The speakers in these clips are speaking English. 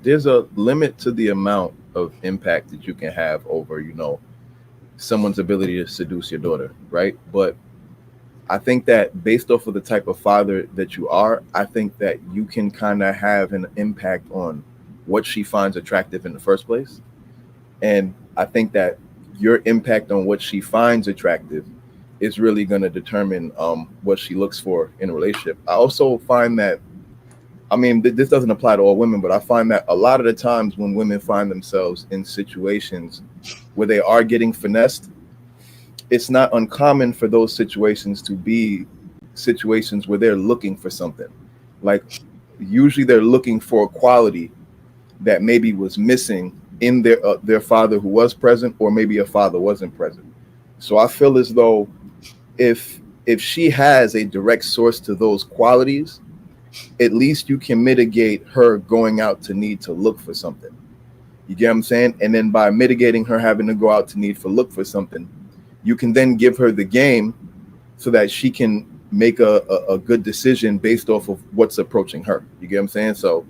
there's a limit to the amount of impact that you can have over, someone's ability to seduce your daughter, right? But I think that based off of the type of father that you are, I think that you can kind of have an impact on what she finds attractive in the first place. And I think that your impact on what she finds attractive is really going to determine what she looks for in a relationship. I also find that, I mean, this doesn't apply to all women, but I find that a lot of the times when women find themselves in situations where they are getting finessed, it's not uncommon for those situations to be situations where they're looking for something. Like, usually they're looking for a quality that maybe was missing in their father who was present, or maybe a father wasn't present. So I feel as though if she has a direct source to those qualities, at least you can mitigate her going out to need to look for something. You get what I'm saying? And then by mitigating her having to go out to need for look for something, you can then give her the game so that she can make a good decision based off of what's approaching her. You get what I'm saying? So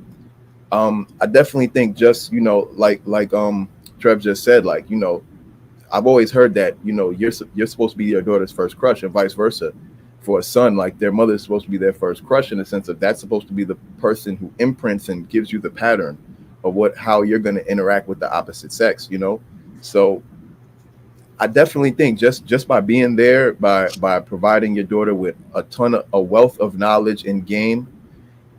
I definitely think, just, like Trev just said, like, I've always heard that, you're supposed to be your daughter's first crush, and vice versa. For a son, like, their mother is supposed to be their first crush, in the sense of that's supposed to be the person who imprints and gives you the pattern of how you're going to interact with the opposite sex, So I definitely think just by being there, by providing your daughter with a wealth of knowledge and game,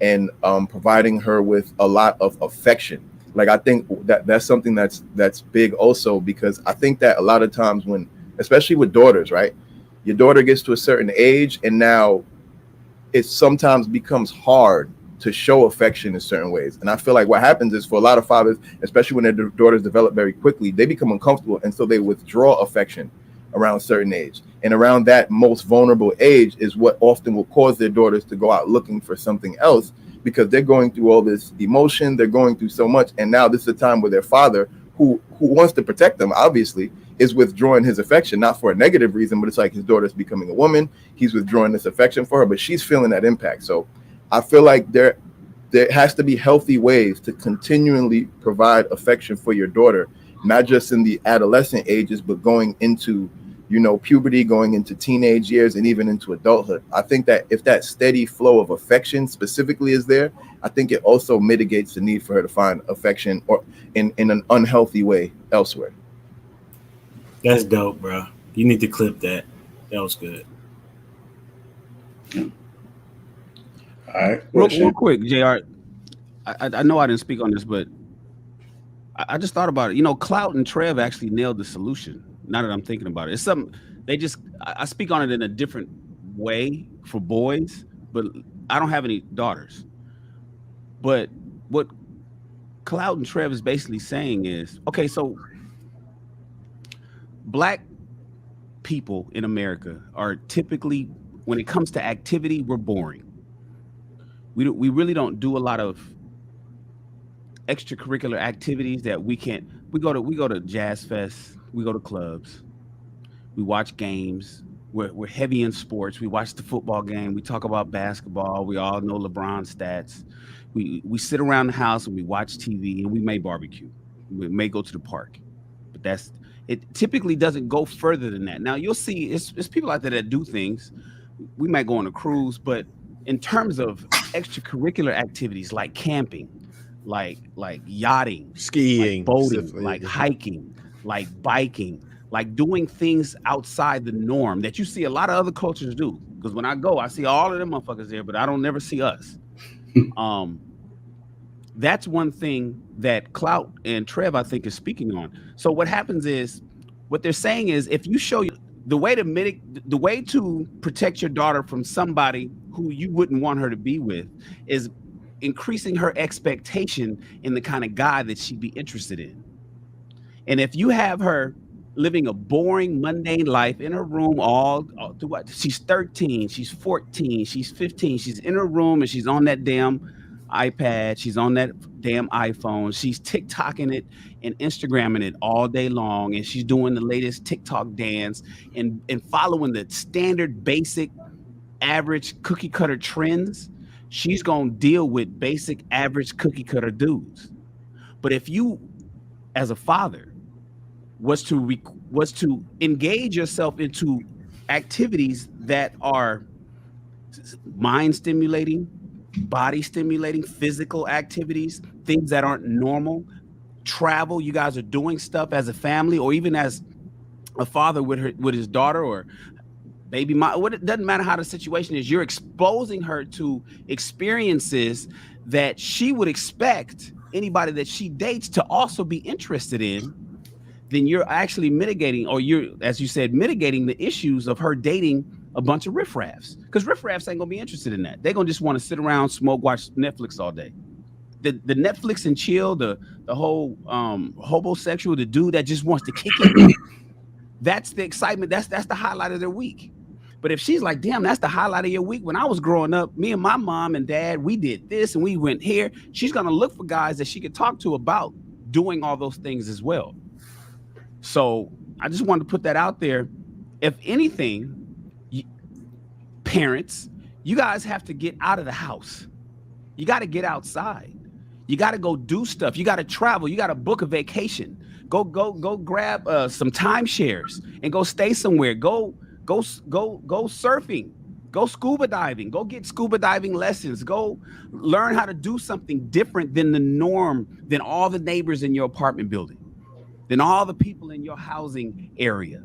and providing her with a lot of affection. Like, I think that's something that's big also, because I think that a lot of times when, especially with daughters, right? Your daughter gets to a certain age, and now it sometimes becomes hard to show affection in certain ways. And I feel like what happens is, for a lot of fathers, especially when their daughters develop very quickly, they become uncomfortable, and so they withdraw affection around a certain age. And around that most vulnerable age is what often will cause their daughters to go out looking for something else, because they're going through all this emotion, they're going through so much, and now this is a time where their father, who wants to protect them, obviously, is withdrawing his affection, not for a negative reason, but it's like his daughter's becoming a woman, he's withdrawing this affection for her, but she's feeling that impact. So I feel like there has to be healthy ways to continually provide affection for your daughter, not just in the adolescent ages, but going into, puberty, going into teenage years, and even into adulthood. I think that if that steady flow of affection specifically is there, I think it also mitigates the need for her to find affection or in an unhealthy way elsewhere. That's dope, bro. You need to clip that. That was good. All right. Real quick, JR. I know I didn't speak on this, but I just thought about it. Clout and Trev actually nailed the solution. Now that I'm thinking about it, it's something I speak on it in a different way for boys, but I don't have any daughters. But what Clout and Trev is basically saying is, okay, so Black people in America are typically, when it comes to activity, we're boring. We really don't do a lot of extracurricular activities that we can't. We go to jazz fest, we go to clubs, we watch games. We're heavy in sports. We watch the football game. We talk about basketball. We all know LeBron stats. We sit around the house and we watch TV, and we may barbecue. We may go to the park, but it typically doesn't go further than that. Now you'll see it's people out there that do things. We might go on a cruise, but in terms of extracurricular activities like camping, like yachting, skiing, like boating, like hiking, like biking, like doing things outside the norm that you see a lot of other cultures do. Because when I go, I see all of them motherfuckers there, but I don't never see us. That's one thing that Clout and Trev, I think, is speaking on. So what happens is, what they're saying is, if you show the way to protect your daughter from somebody who you wouldn't want her to be with is increasing her expectation in the kind of guy that she'd be interested in. And if you have her living a boring, mundane life in her room all through what? She's 13, she's 14, she's 15, she's in her room and she's on that damn iPad, she's on that damn iPhone, she's TikToking it and Instagramming it all day long, and she's doing the latest TikTok dance and following the standard, basic, average cookie cutter trends. She's gonna deal with basic, average cookie cutter dudes. But if you, as a father, was to engage yourself into activities that are mind stimulating, body stimulating, physical activities, things that aren't normal, travel, you guys are doing stuff as a family, or even as a father with his daughter or baby mom, what, it doesn't matter how the situation is, you're exposing her to experiences that she would expect anybody that she dates to also be interested in. Then you're actually mitigating, or you're, as you said, mitigating the issues of her dating a bunch of riffraffs, because riffraffs ain't gonna be interested in that. They're gonna just want to sit around, smoke, watch Netflix all day. The Netflix and chill, the whole homosexual, the dude that just wants to kick it, that's the excitement. That's the highlight of their week. But if she's like, damn, that's the highlight of your week. When I was growing up, me and my mom and dad, we did this and we went here. She's gonna look for guys that she could talk to about doing all those things as well. So I just wanted to put that out there. If anything, parents, you guys have to get out of the house. You got to get outside. You got to go do stuff. You got to travel. You got to book a vacation. Go grab some timeshares and go stay somewhere. Go surfing. Go scuba diving. Go get scuba diving lessons. Go learn how to do something different than the norm, than all the neighbors in your apartment building, than all the people in your housing area,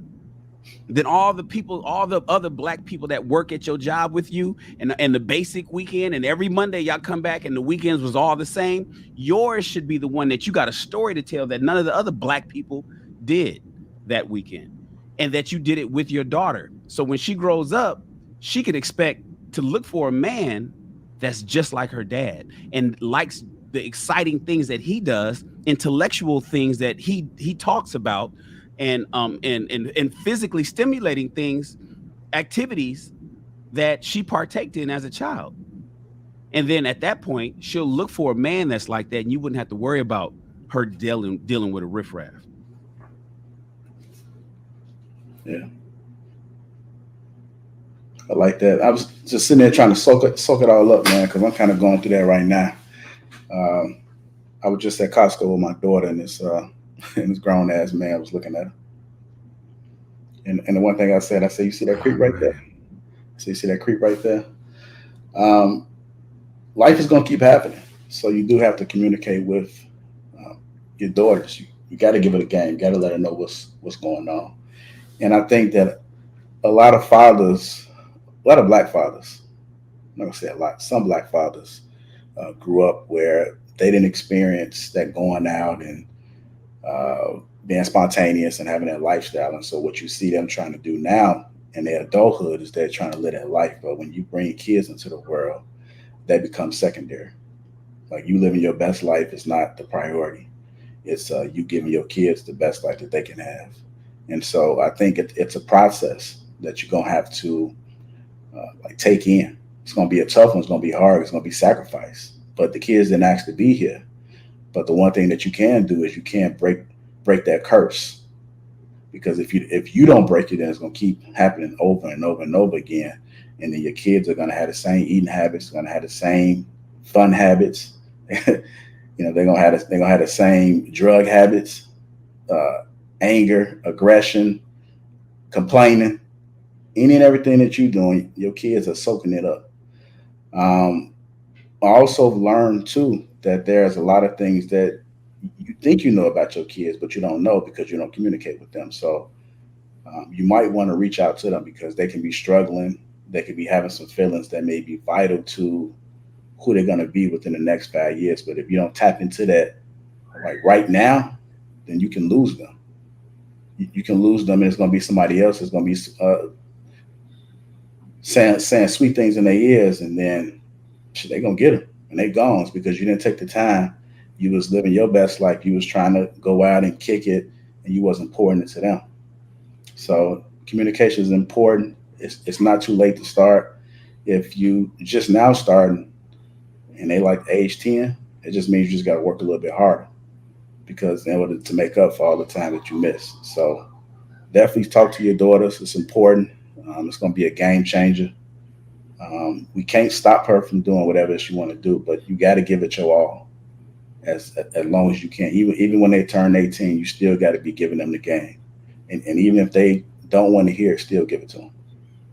than all the people, all the other black people that work at your job with you, and the basic weekend, and every Monday y'all come back and the weekends was all the same. Yours should be the one that you got a story to tell that none of the other black people did that weekend, and that you did it with your daughter. So when she grows up, she could expect to look for a man that's just like her dad and likes the exciting things that he does, intellectual things that he talks about, and physically stimulating things, activities that she partaked in as a child. And then at that point, she'll look for a man that's like that, and you wouldn't have to worry about her dealing with a riffraff. Yeah. I like that. I was just sitting there trying to soak it all up, man, because I'm kind of going through that right now. I was just at Costco with my daughter, and this grown ass man was looking at her. And the one thing I said, you see that creep right there? So you see that creep right there? Life is going to keep happening. So you do have to communicate with your daughters. You got to give it a game. You got to let her know what's going on. And I think that a lot of fathers, a lot of black fathers, I'm not going to say a lot, some black fathers grew up where they didn't experience that going out and being spontaneous and having that lifestyle. And so what you see them trying to do now in their adulthood is they're trying to live that life. But when you bring kids into the world, they become secondary. Like, you living your best life is not the priority. It's you giving your kids the best life that they can have. And so I think it's a process that you're going to have to take in. It's going to be a tough one. It's going to be hard. It's going to be sacrifice. But the kids didn't ask to be here. But the one thing that you can do is you can't break that curse. Because if you don't break it, then it's going to keep happening over and over and over again. And then your kids are going to have the same eating habits, going to have the same fun habits. They're going to have the same drug habits, anger, aggression, complaining, any and everything that you're doing. Your kids are soaking it up. I also learned too that there's a lot of things that you think you know about your kids, but you don't know because you don't communicate with them. So you might want to reach out to them because they can be struggling. They could be having some feelings that may be vital to who they're going to be within the next 5 years. But if you don't tap into that, like right now, then you can lose them. You can lose them, and it's going to be somebody else that's going to be saying sweet things in their ears, and then they're going to get them, and they're gone. It's because you didn't take the time. You was living your best life. You was trying to go out and kick it, and you wasn't pouring it to them. So communication is important. It's not too late to start. If you just now starting and they like age 10, it just means you just got to work a little bit harder, because in order to make up for all the time that you missed. So definitely talk to your daughters. It's important. It's going to be a game changer. We can't stop her from doing whatever she want to do, but you got to give it your all. as long as you can. Even when they turn 18, you still got to be giving them the game, and even if they don't want to hear it, still give it to them.